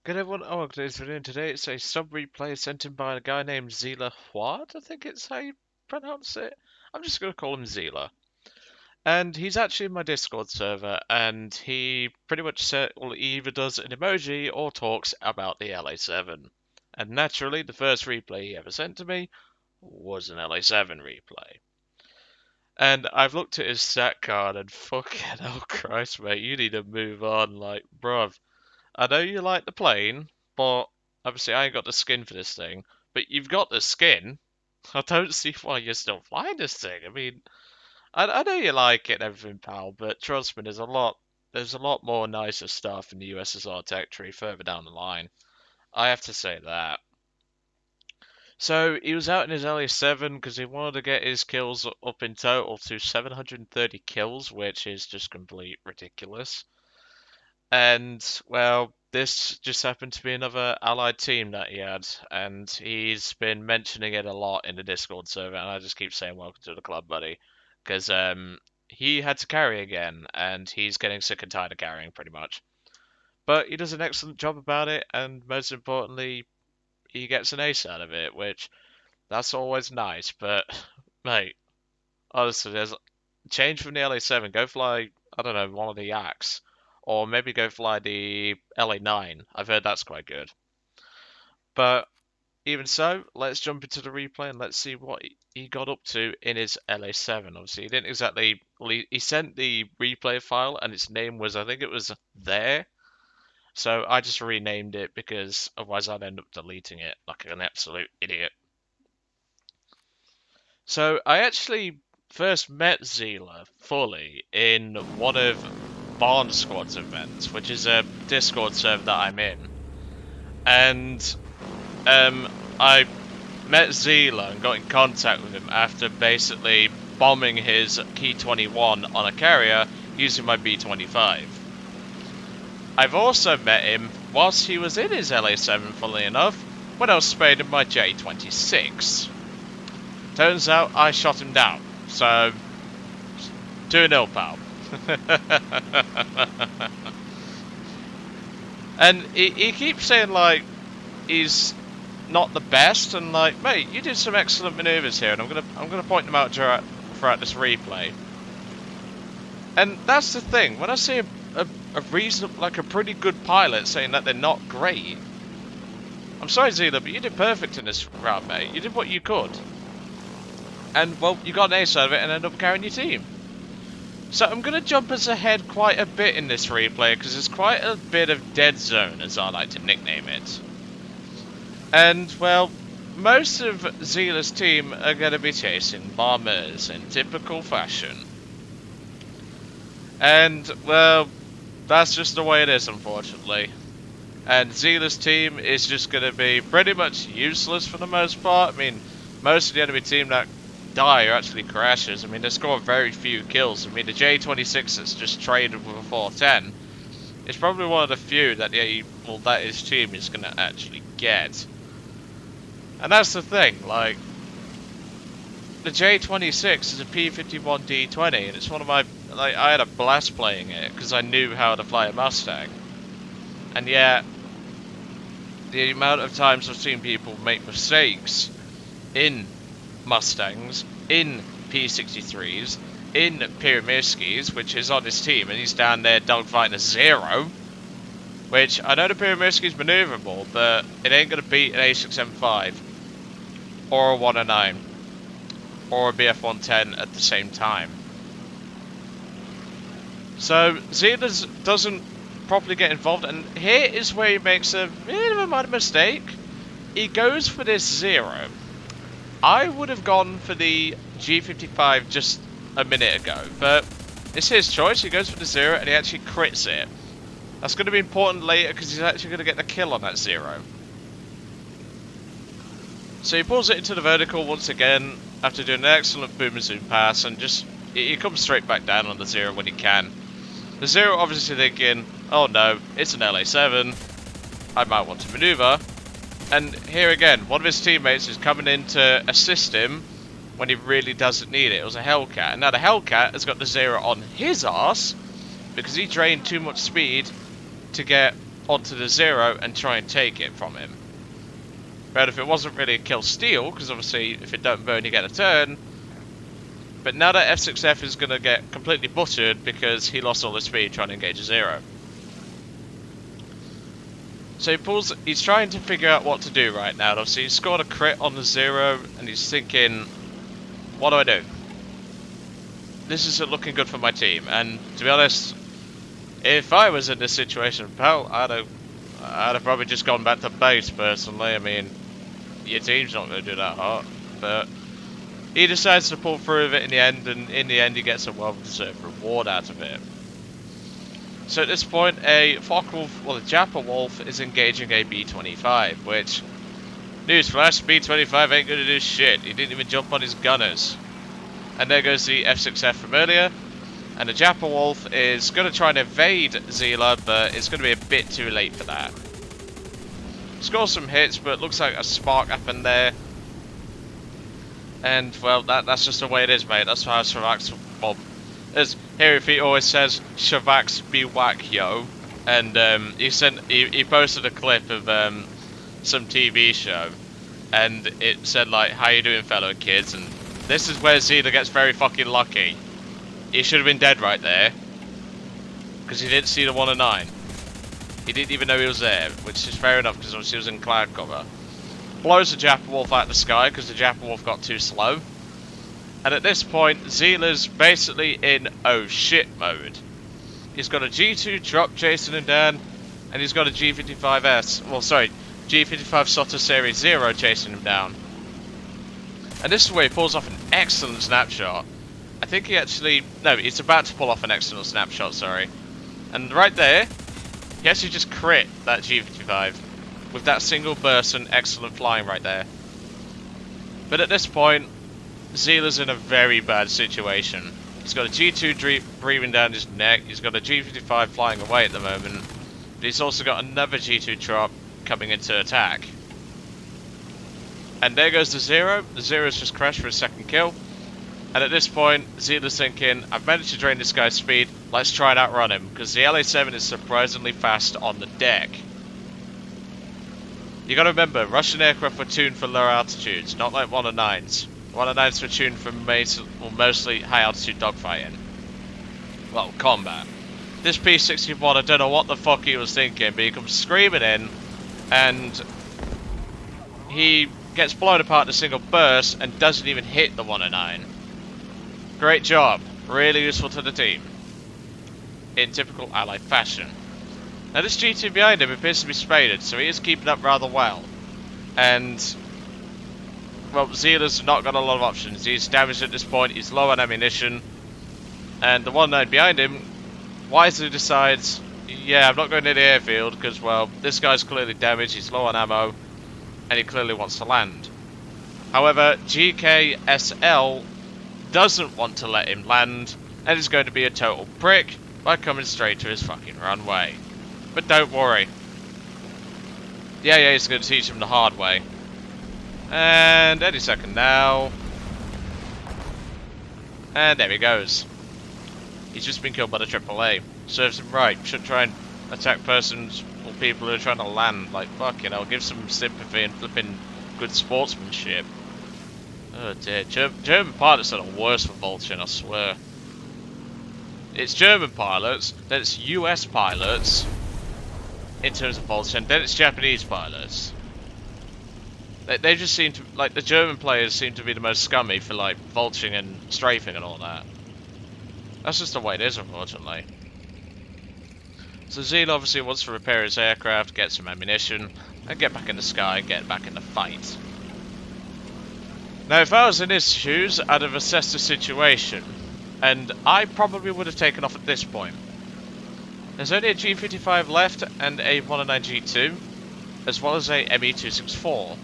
Good everyone, oh, today's video today it's a sub replay sent in by a guy named Xila Huad, I think it's how you pronounce it. I'm just gonna call him Xila. And he's actually in my Discord server, and he pretty much said, well, he either does an emoji or talks about the LA7. And naturally, the first replay he ever sent to me was an LA7 replay. And I've looked at his stat card and fucking hell Christ, mate, you need to move on, like, bruv. I know you like the plane, but obviously I ain't got the skin for this thing. But you've got the skin. I don't see why you're still flying this thing. I mean, I know you like it and everything, pal, but trust me, there's a lot more nicer stuff in the USSR tech tree further down the line. I have to say that. So he was out in his LA7 because he wanted to get his kills up in total to 730 kills, which is just complete ridiculous. And, well, this just happened to be another allied team that he had, and he's been mentioning it a lot in the Discord server, and I just keep saying welcome to the club, buddy, because he had to carry again, and he's getting sick and tired of carrying, pretty much. But he does an excellent job about it, and most importantly, he gets an ace out of it, which, that's always nice, but, mate, honestly, there's change from the LA7, go fly, I don't know, one of the Yaks. Or maybe go fly the LA9. I've heard that's quite good. But even so, let's jump into the replay and let's see what he got up to in his LA7. Obviously, he didn't exactly. He sent the replay file and its name was, I think it was there. So I just renamed it because otherwise I'd end up deleting it like an absolute idiot. So I actually first met Xila fully in one of Barn Squad's events, which is a Discord server that I'm in. And I met Xila and got in contact with him after basically bombing his Key 21 on a carrier using my B-25. I've also met him whilst he was in his LA-7, funnily enough, when I was sprayed in my J-26. Turns out I shot him down, so 2-0, pal. And he keeps saying, like, he's not the best, and like, mate, you did some excellent manoeuvres here, and I'm gonna point them out throughout this replay. And that's the thing, when I see a reasonable, like a pretty good pilot saying that they're not great, I'm sorry, Xila, but you did perfect in this round, mate. You did what you could, and well, you got an ace out of it and ended up carrying your team. So I'm gonna jump us ahead quite a bit in this replay because there's quite a bit of dead zone, as I like to nickname it. And, well, most of Xila's team are going to be chasing bombers in typical fashion. And, well, that's just the way it is, unfortunately. And Xila's team is just going to be pretty much useless for the most part. I mean, most of the enemy team that die are actually crashes. I mean, they score very few kills. I mean, the J26 that's just traded with a 410 is probably one of the few that his team is going to actually get. And that's the thing, like, the J26 is a P51D20, and it's one of my, like, I had a blast playing it, because I knew how to fly a Mustang. And yet, the amount of times I've seen people make mistakes in Mustangs, in P63s, in Pyramirskis, which is on his team, and he's down there dogfighting a 0, which, I know the Pyramirski's maneuverable, but it ain't going to beat an A6M5. Or a 109, or a BF-110 at the same time. So Xila doesn't properly get involved, and here is where he makes a bit of a minor mistake. He goes for this 0. I would have gone for the G55 just a minute ago, but it's his choice. He goes for the 0 and he actually crits it. That's going to be important later because he's actually going to get the kill on that 0. So he pulls it into the vertical once again after doing an excellent boom and zoom pass, and just he comes straight back down on the 0 when he can. The 0 obviously thinking, oh no, it's an LA7, I might want to maneuver. And here again, one of his teammates is coming in to assist him when he really doesn't need it. It was a Hellcat, and now the Hellcat has got the 0 on his arse because he drained too much speed to get onto the Zero and try and take it from him. But if it wasn't really a kill steal, because obviously if it don't burn you get a turn, but now that F6F is going to get completely buttered because he lost all his speed trying to engage a Zero. So he's trying to figure out what to do right now. Obviously he's scored a crit on the Zero and he's thinking, what do I do? This isn't looking good for my team, and to be honest, if I was in this situation, pal, I'd have probably just gone back to base personally. I mean, your team's not going to do that hot, but he decides to pull through with it in the end, and in the end he gets a well-deserved reward out of it. So at this point, a Focke-Wulf, well, a Jappa Wolf is engaging a B-25, which, newsflash, B-25 ain't going to do shit. He didn't even jump on his gunners. And there goes the F6F from earlier. And the Jappa Wolf is going to try and evade Xila, but it's going to be a bit too late for that. Score some hits, but it looks like a spark happened there. And, well, that's just the way it is, mate. That's how Shavak's... Well, as Hairy Feet always says, Shavak's be whack, yo. And he posted a clip of some TV show. And it said, like, how you doing, fellow kids? And this is where Xila gets very fucking lucky. He should have been dead right there. Because he didn't see the 1 and 9. He didn't even know he was there, which is fair enough because obviously he was in cloud cover. Blows the Jappa Wolf out of the sky because the Jappa Wolf got too slow. And at this point, Xila's basically in oh shit mode. He's got a G2 drop chasing him down, and he's got a G55S, well sorry, G55 Sota Series 0 chasing him down. And this is where he pulls off an excellent snapshot. I think he actually, no, he's about to pull off an excellent snapshot, sorry. And right there, he actually just crit that G55 with that single burst and excellent flying right there. But at this point, Xila's in a very bad situation. He's got a G2 breathing down his neck, he's got a G55 flying away at the moment, but he's also got another G2 drop coming into attack. And there goes the Zero. The Zero's just crashed for a second kill. And at this point, Xila's thinking, I've managed to drain this guy's speed, let's try and outrun him, because the LA-7 is surprisingly fast on the deck. You gotta remember, Russian aircraft were tuned for lower altitudes, not like 1 and 9s. 1 and 9s were tuned for mostly high altitude dogfighting. Well, combat. This P-61, I don't know what the fuck he was thinking, but he comes screaming in, and he gets blown apart in a single burst and doesn't even hit the 1 and 9. Great job. Really useful to the team. In typical Allied fashion. Now this G2 behind him appears to be spaded, so he is keeping up rather well. And, well, Xila's not got a lot of options. He's damaged at this point, he's low on ammunition. And the 1-9 behind him wisely decides, yeah, I'm not going to the airfield, because, well, this guy's clearly damaged, he's low on ammo, and he clearly wants to land. However, GKSL doesn't want to let him land, and is going to be a total prick by coming straight to his fucking runway. But don't worry. The AA is going to teach him the hard way. And any second now. And there he goes. He's just been killed by the AAA. Serves him right. Shouldn't try and attack persons or people who are trying to land. Like, fuck, you know, give some sympathy and flipping good sportsmanship. Oh dear. German pilots are the worst for vulturing, I swear. It's German pilots, then it's US pilots, in terms of vulturing, then it's Japanese pilots. They just seem to, like, the German players seem to be the most scummy for, like, vulturing and strafing and all that. That's just the way it is, unfortunately. So Xila obviously wants to repair his aircraft, get some ammunition, and get back in the sky and get back in the fight. Now, if I was in his shoes, I'd have assessed the situation, and I probably would have taken off at this point. There's only a G55 left and a 109G2, as well as a ME-264.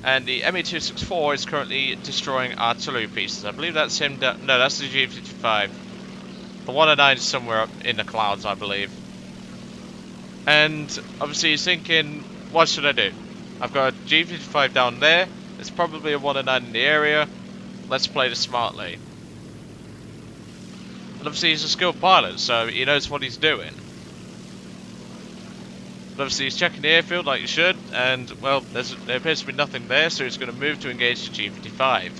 And the ME-264 is currently destroying artillery pieces. I believe that's him. No, that's the G55. The 109 is somewhere up in the clouds, I believe. And obviously he's thinking, what should I do? I've got a G55 down there. There's probably a 109 in the area. Let's play this smartly. And obviously he's a skilled pilot, so he knows what he's doing. But obviously he's checking the airfield like he should, and, well, there appears to be nothing there, so he's going to move to engage the G55.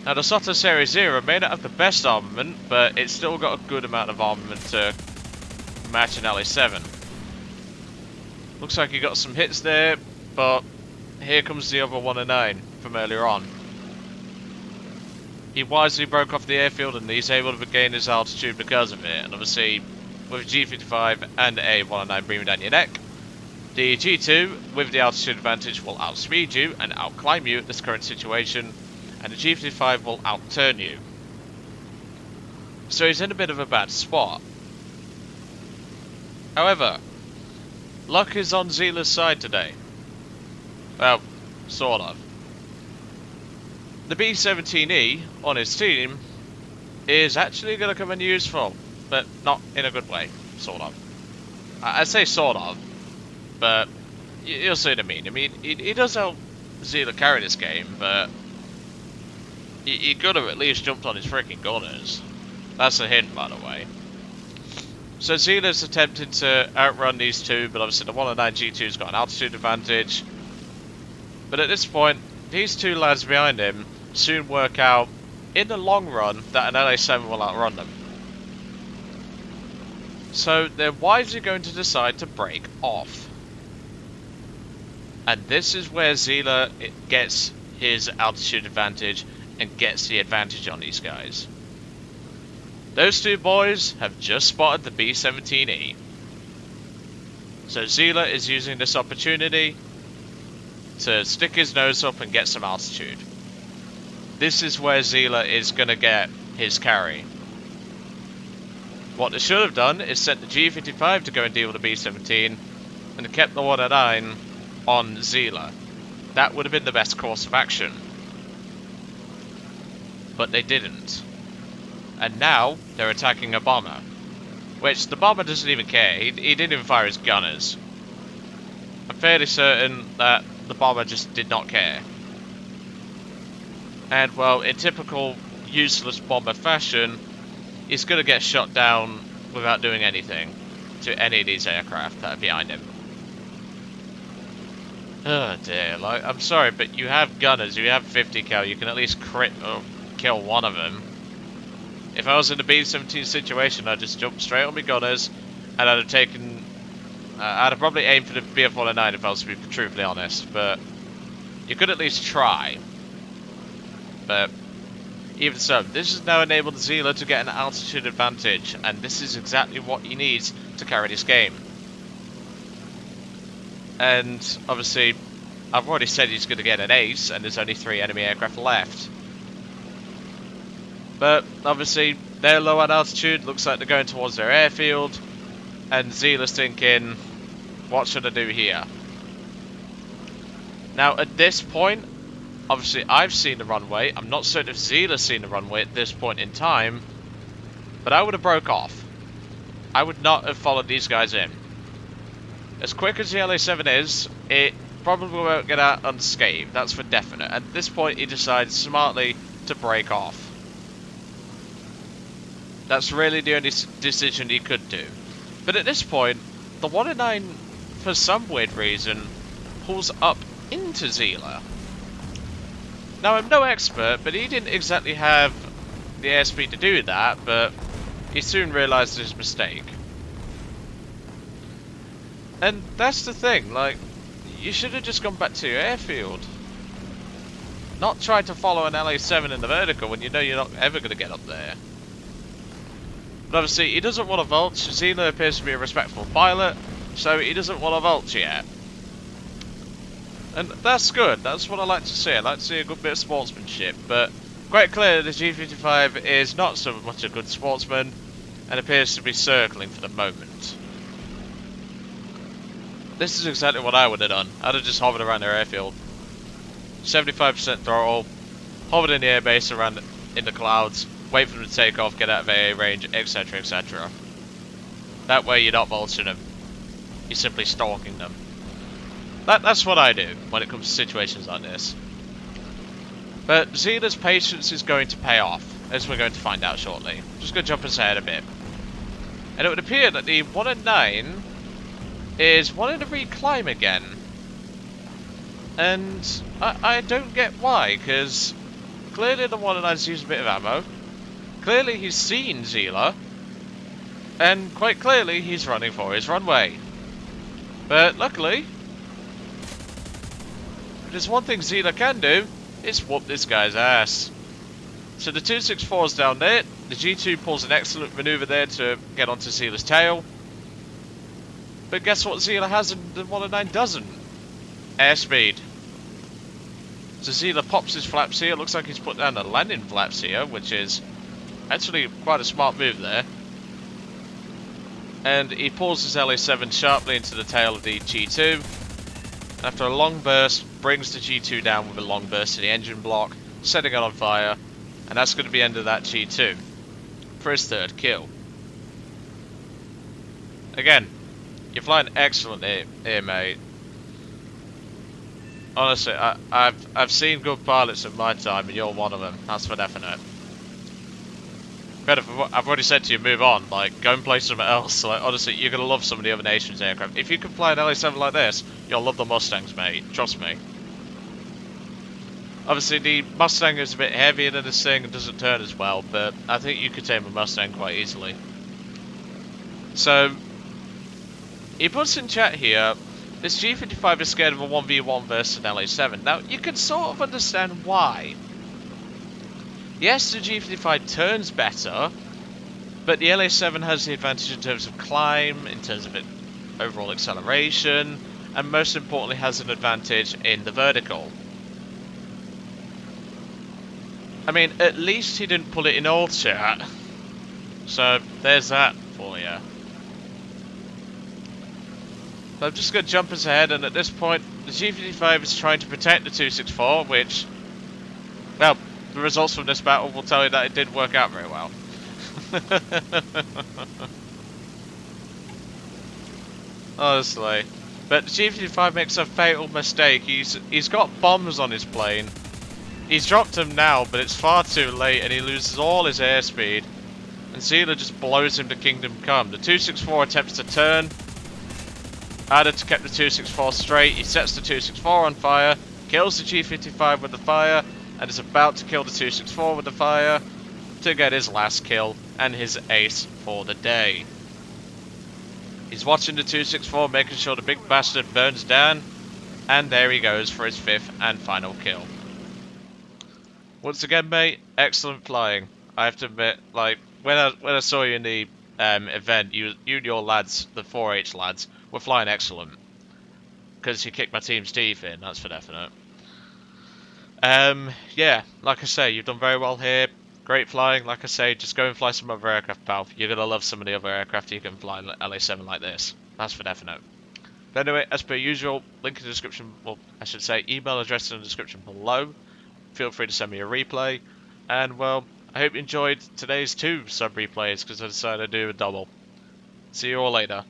Now the Soto Series 0 may not have the best armament, but it's still got a good amount of armament to match an LA7. Looks like he got some hits there, but here comes the other 109 from earlier on. He wisely broke off the airfield and he's able to regain his altitude because of it, and obviously with a G55 and a 109 breathing down your neck, the G2 with the altitude advantage will outspeed you and outclimb you at this current situation, and the G55 will outturn you. So he's in a bit of a bad spot. However, luck is on Xila's side today. Well, sort of. The B-17E on his team is actually going to come in useful, but not in a good way, sort of. I say sort of, but you'll see what I mean. I mean, he does help Xila carry this game, but he could have at least jumped on his freaking gunners. That's a hint, by the way. So Xila's attempting to outrun these two, but obviously the 109 G2's got an altitude advantage. But at this point, these two lads behind him soon work out, in the long run, that an LA7 will outrun them. So they're wisely going to decide to break off. And this is where Xila gets his altitude advantage and gets the advantage on these guys. Those two boys have just spotted the B-17E. So Xila is using this opportunity to stick his nose up and get some altitude. This is where Xila is going to get his carry. What they should have done is sent the G55 to go and deal with the B-17 and kept the 109 on Xila. That would have been the best course of action. But they didn't. And now they're attacking a bomber, which the bomber doesn't even care. He didn't even fire his gunners. I'm fairly certain that the bomber just did not care. And well, in typical useless bomber fashion, he's going to get shot down without doing anything to any of these aircraft that are behind him. Oh dear, like, I'm sorry, but you have gunners, you have 50 cal, you can at least crit or kill one of them. If I was in a B-17 situation, I'd just jump straight on my gunners, and I'd have taken... I'd have probably aimed for the BF-109 if I was to be truthfully honest, but you could at least try. But even so, this has now enabled Xila to get an altitude advantage, and this is exactly what he needs to carry this game. And obviously, I've already said he's going to get an ace, and there's only 3 enemy aircraft left. But obviously, they're low on altitude, looks like they're going towards their airfield, and Xila's thinking, what should I do here? Now, at this point, obviously I've seen the runway. I'm not certain if Xila's seen the runway at this point in time, but I would have broke off. I would not have followed these guys in. As quick as the LA7 is, it probably won't get out unscathed, that's for definite. At this point, he decides smartly to break off. That's really the only decision he could do. But at this point, the 109, for some weird reason, pulls up into Xila. Now, I'm no expert, but he didn't exactly have the airspeed to do that, but he soon realised his mistake. And that's the thing, like, you should have just gone back to your airfield. Not try to follow an LA7 in the vertical when you know you're not ever going to get up there. But obviously, he doesn't want to vulture. Xila appears to be a respectful pilot, so he doesn't want to vulture yet. And that's good, that's what I like to see. I like to see a good bit of sportsmanship, but quite clear the G55 is not so much a good sportsman, and appears to be circling for the moment. This is exactly what I would have done. I'd have just hovered around their airfield. 75% throttle, hovered in the airbase around in the clouds, wait for them to take off, get out of AA range, etc, etc. That way you're not vulturing them. You're simply stalking them. That's what I do when it comes to situations like this. But Xila's patience is going to pay off, as we're going to find out shortly. Just going to jump us ahead a bit. And it would appear that the 109 is wanting to reclimb again. And I don't get why, because clearly the 109's used a bit of ammo. Clearly he's seen Xila. And quite clearly he's running for his runway. But luckily, there's one thing Xila can do, is whoop this guy's ass. So the 264's down there, the G2 pulls an excellent manoeuvre there to get onto Xila's tail. But guess what Xila has and the 109 doesn't? Airspeed. So Xila pops his flaps here, looks like he's put down the landing flaps here, which is actually quite a smart move there. And he pulls his LA7 sharply into the tail of the G2. And after a long burst, brings the G2 down with a long burst to the engine block, setting it on fire. And that's going to be the end of that G2 for his third kill. Again, you're flying excellent here, mate. Honestly, I've seen good pilots in my time, and you're one of them. That's for definite. But I've already said to you, move on. Like, go and play something else. Like, honestly, you're gonna love some of the other nations' aircraft. If you can fly an LA7 like this, you'll love the Mustangs, mate. Trust me. Obviously, the Mustang is a bit heavier than this thing and doesn't turn as well, but I think you could tame a Mustang quite easily. So, he puts in chat here, this G55 is scared of a 1v1 versus an LA7. Now, you can sort of understand why. Yes, the G55 turns better, but the LA7 has the advantage in terms of climb, in terms of overall acceleration, and most importantly has an advantage in the vertical. I mean, at least he didn't put it in all chat. So, there's that for you. So I'm just going to jump us ahead, and at this point, the G55 is trying to protect the 264, which, well, the results from this battle will tell you that it didn't work out very well. Honestly. But the G55 makes a fatal mistake. He's got bombs on his plane. He's dropped them now, but it's far too late, and he loses all his airspeed. And Xila just blows him to Kingdom Come. The 264 attempts to turn. Harder to keep the 264 straight. He sets the 264 on fire, kills the G55 with the fire, and is about to kill the 264 with the fire to get his last kill and his ace for the day. He's watching the 264, making sure the big bastard burns down, and there he goes for his fifth and final kill. Once again, mate, excellent flying. I have to admit, like, when I saw you in the event, you and your lads, the 4H lads, were flying excellent. Because you kicked my team's teeth in, that's for definite. Yeah, like I say, you've done very well here. Great flying, like I say, just go and fly some other aircraft, pal. You're going to love some of the other aircraft you can fly in LA7 like this. That's for definite. But anyway, as per usual, link in the description, well, I should say, email address in the description below. Feel free to send me a replay. And, well, I hope you enjoyed today's 2 sub replays, because I decided to do a double. See you all later.